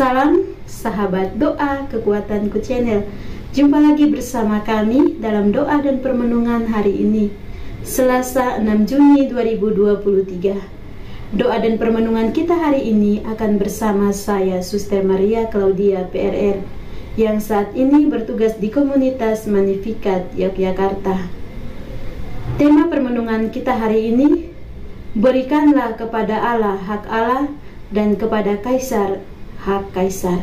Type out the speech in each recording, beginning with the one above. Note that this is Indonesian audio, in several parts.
Salam sahabat doa kekuatanku channel. Jumpa lagi bersama kami dalam doa dan permenungan hari ini, Selasa 6 Juni 2023. Doa dan permenungan kita hari ini akan bersama saya, Suster Maria Claudia PRR, yang saat ini bertugas di komunitas Magnificat Yogyakarta. Tema permenungan kita hari ini, berikanlah kepada Allah hak Allah dan kepada Kaisar hak Kaisar,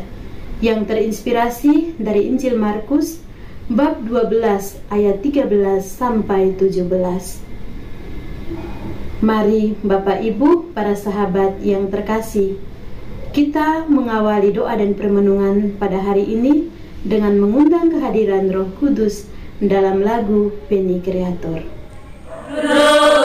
yang terinspirasi dari Injil Markus bab 12 ayat 13 sampai 17. Mari Bapak Ibu, para sahabat yang terkasih, kita mengawali doa dan permenungan pada hari ini dengan mengundang kehadiran Roh Kudus dalam lagu Beni Creator. Roh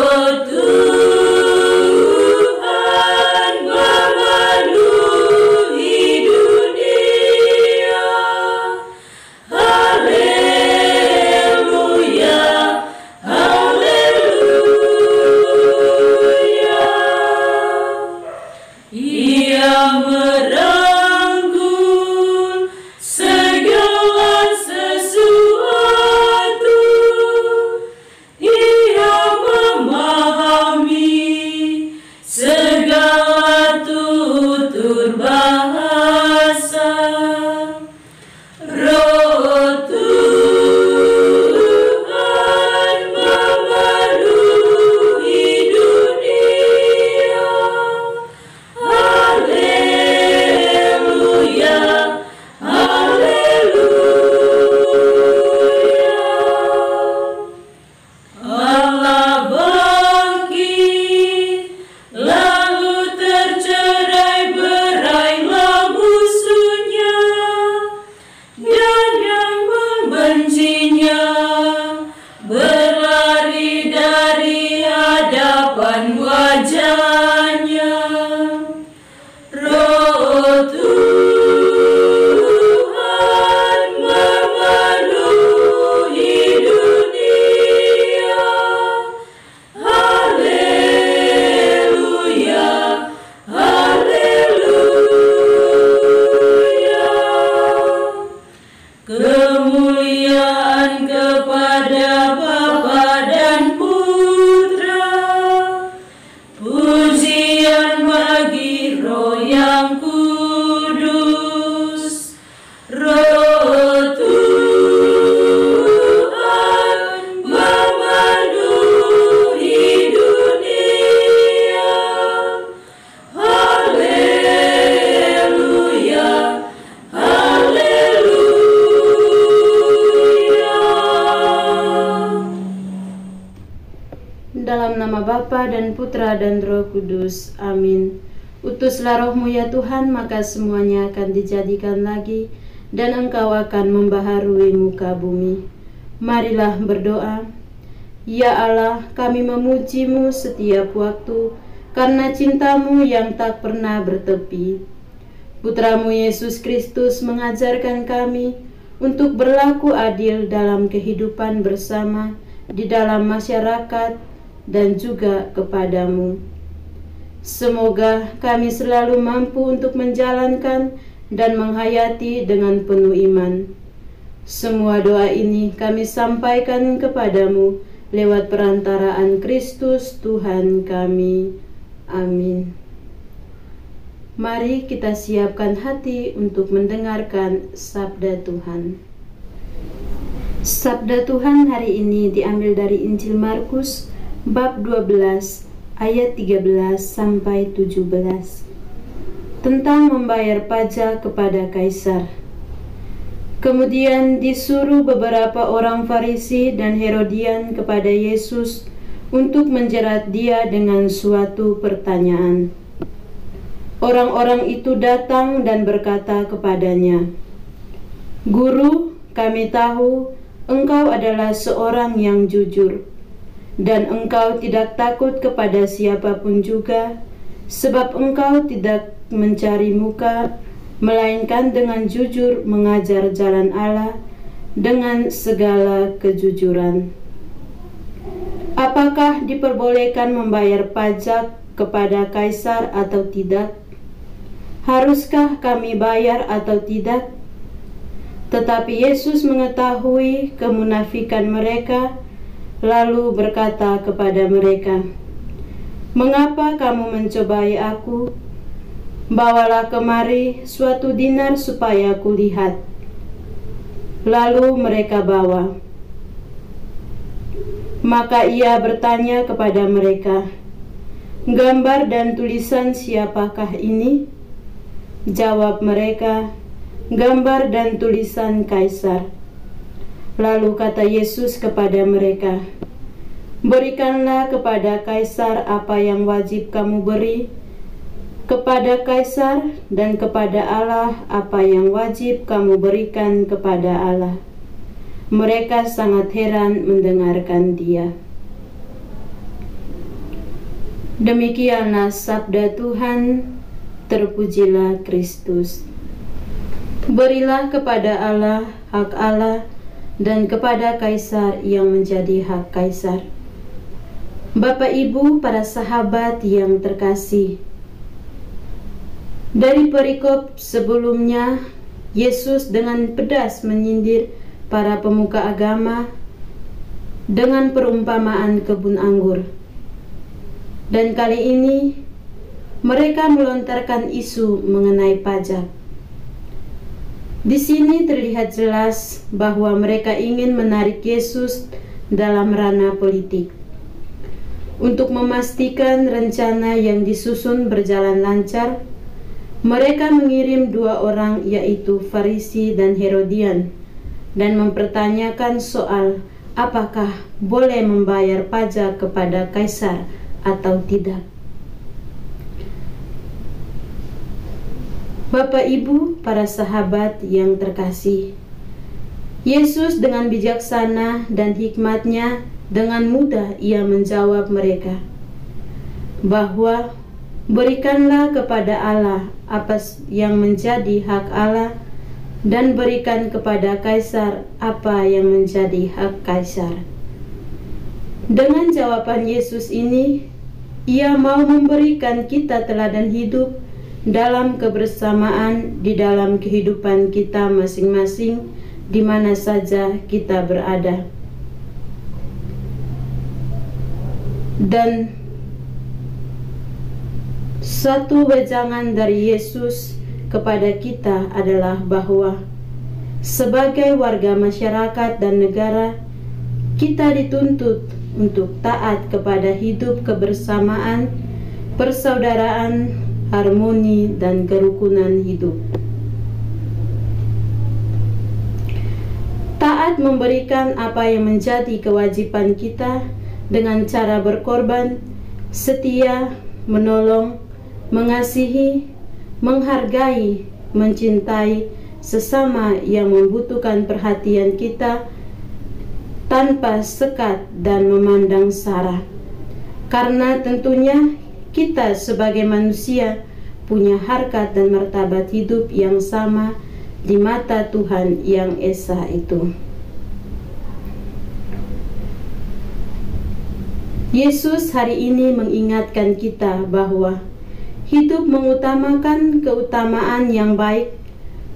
Dalam nama Bapa dan Putra dan Roh Kudus. Amin. Utuslah Roh-Mu ya Tuhan, maka semuanya akan dijadikan lagi, dan Engkau akan membaharui muka bumi. Marilah berdoa. Ya Allah, kami memuji-Mu setiap waktu, karena cinta-Mu yang tak pernah bertepi. Putra-Mu Yesus Kristus mengajarkan kami untuk berlaku adil dalam kehidupan bersama, di dalam masyarakat, dan juga kepadamu. Semoga kami selalu mampu untuk menjalankan dan menghayati dengan penuh iman. Semua doa ini kami sampaikan kepadamu lewat perantaraan Kristus Tuhan kami. Amin. Mari kita siapkan hati untuk mendengarkan sabda Tuhan. Sabda Tuhan hari ini diambil dari Injil Markus bab 12 ayat 13 sampai 17, tentang membayar pajak kepada Kaisar. Kemudian disuruh beberapa orang Farisi dan Herodian kepada Yesus untuk menjerat dia dengan suatu pertanyaan. Orang-orang itu datang dan berkata kepadanya, "Guru, kami tahu Engkau adalah seorang yang jujur, dan Engkau tidak takut kepada siapapun juga, sebab Engkau tidak mencari muka, melainkan dengan jujur mengajar jalan Allah dengan segala kejujuran. Apakah diperbolehkan membayar pajak kepada Kaisar atau tidak? Haruskah kami bayar atau tidak? Tetapi Yesus mengetahui kemunafikan mereka, lalu berkata kepada mereka, "Mengapa kamu mencobai aku? Bawalah kemari suatu dinar supaya kulihat." Lalu mereka bawa. Maka ia bertanya kepada mereka, "Gambar dan tulisan siapakah ini?" Jawab mereka, "Gambar dan tulisan Kaisar." Lalu kata Yesus kepada mereka, "Berikanlah kepada Kaisar apa yang wajib kamu beri kepada Kaisar, dan kepada Allah apa yang wajib kamu berikan kepada Allah." Mereka sangat heran mendengarkan dia. Demikianlah sabda Tuhan. Terpujilah Kristus. Berilah kepada Allah hak Allah, dan kepada Kaisar yang menjadi hak Kaisar. Bapak, Ibu, para sahabat yang terkasih, dari perikop sebelumnya, Yesus dengan pedas menyindir para pemuka agama dengan perumpamaan kebun anggur. Dan kali ini mereka melontarkan isu mengenai pajak. Di sini terlihat jelas bahwa mereka ingin menarik Yesus dalam ranah politik. Untuk memastikan rencana yang disusun berjalan lancar, mereka mengirim 2 orang, yaitu Farisi dan Herodian, dan mempertanyakan soal apakah boleh membayar pajak kepada Kaisar atau tidak. Bapak, Ibu, para sahabat yang terkasih, Yesus dengan bijaksana dan hikmatnya dengan mudah ia menjawab mereka bahwa berikanlah kepada Allah apa yang menjadi hak Allah, dan berikan kepada Kaisar apa yang menjadi hak Kaisar. Dengan jawaban Yesus ini, ia mau memberikan kita teladan hidup dalam kebersamaan di dalam kehidupan kita masing-masing, di mana saja kita berada. Dan satu wejangan dari Yesus kepada kita adalah bahwa sebagai warga masyarakat dan negara, kita dituntut untuk taat kepada hidup kebersamaan, persaudaraan, harmoni, dan kerukunan hidup. Taat memberikan apa yang menjadi kewajiban kita dengan cara berkorban, setia, menolong, mengasihi, menghargai, mencintai sesama yang membutuhkan perhatian kita tanpa sekat dan memandang sara. Karena tentunya kita sebagai manusia punya harkat dan martabat hidup yang sama di mata Tuhan yang Esa itu. Yesus hari ini mengingatkan kita bahwa hidup mengutamakan keutamaan yang baik,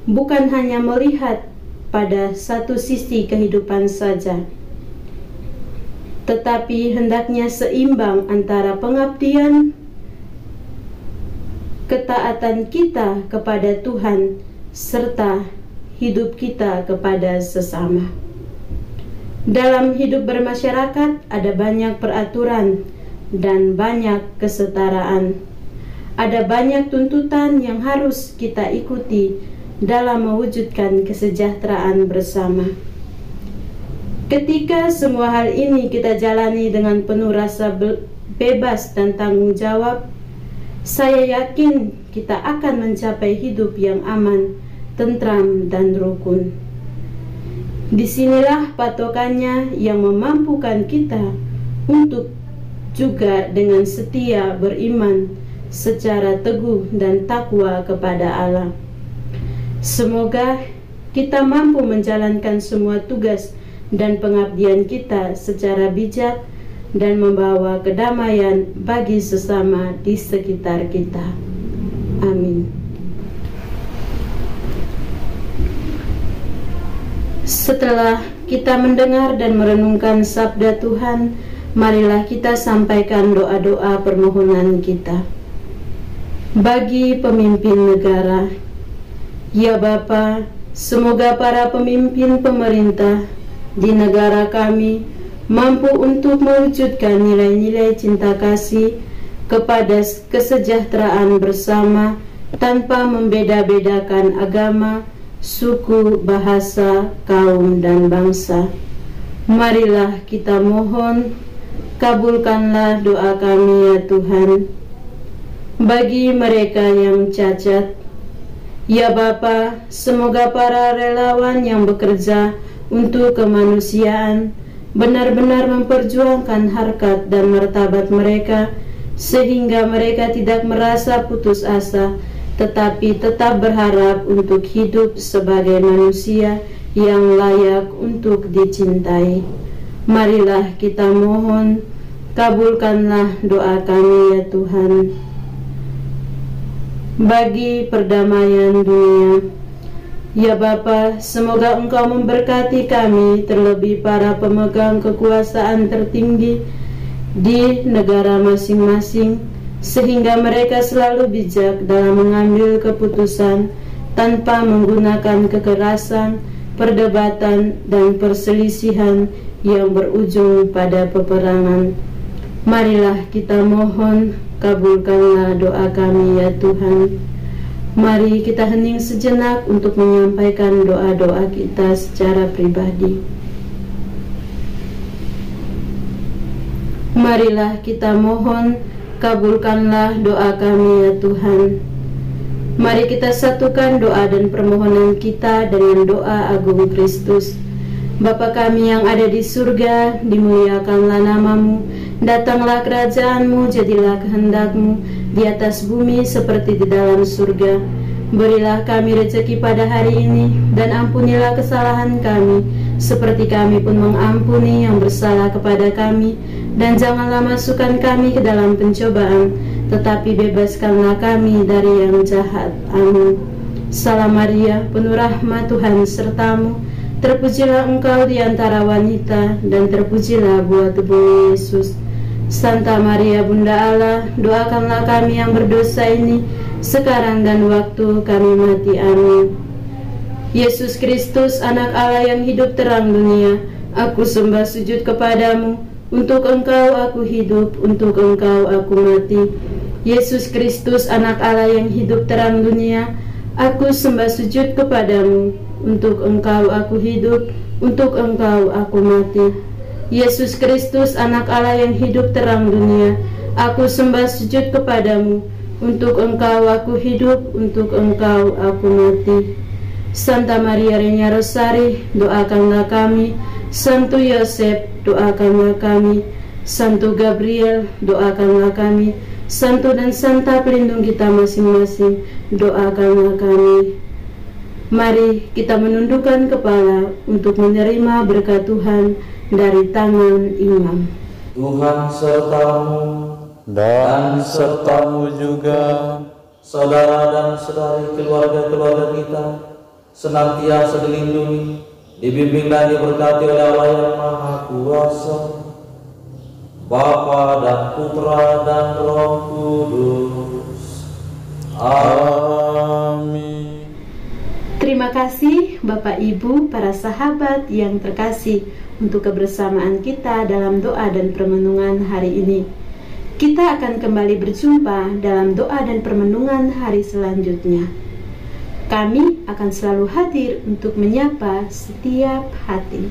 bukan hanya melihat pada satu sisi kehidupan saja, tetapi hendaknya seimbang antara pengabdian, ketaatan kita kepada Tuhan, serta hidup kita kepada sesama. Dalam hidup bermasyarakat ada banyak peraturan dan banyak kesetaraan. Ada banyak tuntutan yang harus kita ikuti dalam mewujudkan kesejahteraan bersama. Ketika semua hal ini kita jalani dengan penuh rasa bebas dan tanggung jawab, saya yakin kita akan mencapai hidup yang aman, tentram, dan rukun. Disinilah patokannya yang memampukan kita untuk juga dengan setia beriman secara teguh dan takwa kepada Allah. Semoga kita mampu menjalankan semua tugas dan pengabdian kita secara bijak dan membawa kedamaian bagi sesama di sekitar kita. Amin. Setelah kita mendengar dan merenungkan sabda Tuhan, marilah kita sampaikan doa-doa permohonan kita. Bagi pemimpin negara, ya Bapa, semoga para pemimpin pemerintah di negara kami mampu untuk mewujudkan nilai-nilai cinta kasih kepada kesejahteraan bersama tanpa membeda-bedakan agama, suku, bahasa, kaum, dan bangsa. Marilah kita mohon, kabulkanlah doa kami ya Tuhan. Bagi mereka yang cacat, ya Bapa, semoga para relawan yang bekerja untuk kemanusiaan benar-benar memperjuangkan harkat dan martabat mereka, sehingga mereka tidak merasa putus asa, tetapi tetap berharap untuk hidup sebagai manusia yang layak untuk dicintai. Marilah kita mohon, kabulkanlah doa kami ya Tuhan. Bagi perdamaian dunia, ya Bapa, semoga Engkau memberkati kami, terlebih para pemegang kekuasaan tertinggi di negara masing-masing, sehingga mereka selalu bijak dalam mengambil keputusan tanpa menggunakan kekerasan, perdebatan, dan perselisihan yang berujung pada peperangan. Marilah kita mohon, kabulkanlah doa kami ya Tuhan. Mari kita hening sejenak untuk menyampaikan doa-doa kita secara pribadi. Marilah kita mohon, kabulkanlah doa kami ya Tuhan. Mari kita satukan doa dan permohonan kita dengan doa agung Kristus. Bapa kami yang ada di surga, dimuliakanlah namamu, datanglah kerajaanmu, jadilah kehendakmu di atas bumi seperti di dalam surga. Berilah kami rezeki pada hari ini, dan ampunilah kesalahan kami, seperti kami pun mengampuni yang bersalah kepada kami. Dan janganlah masukkan kami ke dalam pencobaan, tetapi bebaskanlah kami dari yang jahat. Amin. Salam Maria, penuh rahmat, Tuhan sertamu. Terpujilah engkau di antara wanita, dan terpujilah buah tubuhmu Yesus. Santa Maria Bunda Allah, doakanlah kami yang berdosa ini, sekarang dan waktu kami mati. Amin. Yesus Kristus, anak Allah yang hidup terang dunia, aku sembah sujud kepadamu. Untuk engkau aku hidup, untuk engkau aku mati. Yesus Kristus, anak Allah yang hidup terang dunia, aku sembah sujud kepadamu. Untuk engkau aku hidup, untuk engkau aku mati. Yesus Kristus, anak Allah yang hidup terang dunia, aku sembah sujud kepadamu. Untuk engkau aku hidup, untuk engkau aku mati. Santa Maria Regna Rosari, doakanlah kami. Santo Yosef, doakanlah kami. Santo Gabriel, doakanlah kami. Santo dan Santa pelindung kita masing-masing, doakanlah kami. Mari kita menundukkan kepala untuk menerima berkat Tuhan dari tangan imam. Tuhan sertamu dan sertamu juga. Saudara dan saudari keluarga-keluarga kita senantiasa dilindungi, dibimbing dan diberkati oleh Allah yang Maha Kuasa, Bapa dan Putra dan Roh Kudus. Amin. Terima kasih Bapak Ibu, para sahabat yang terkasih, untuk kebersamaan kita dalam doa dan permenungan hari ini. Kita akan kembali berjumpa dalam doa dan permenungan hari selanjutnya. Kami akan selalu hadir untuk menyapa setiap hati.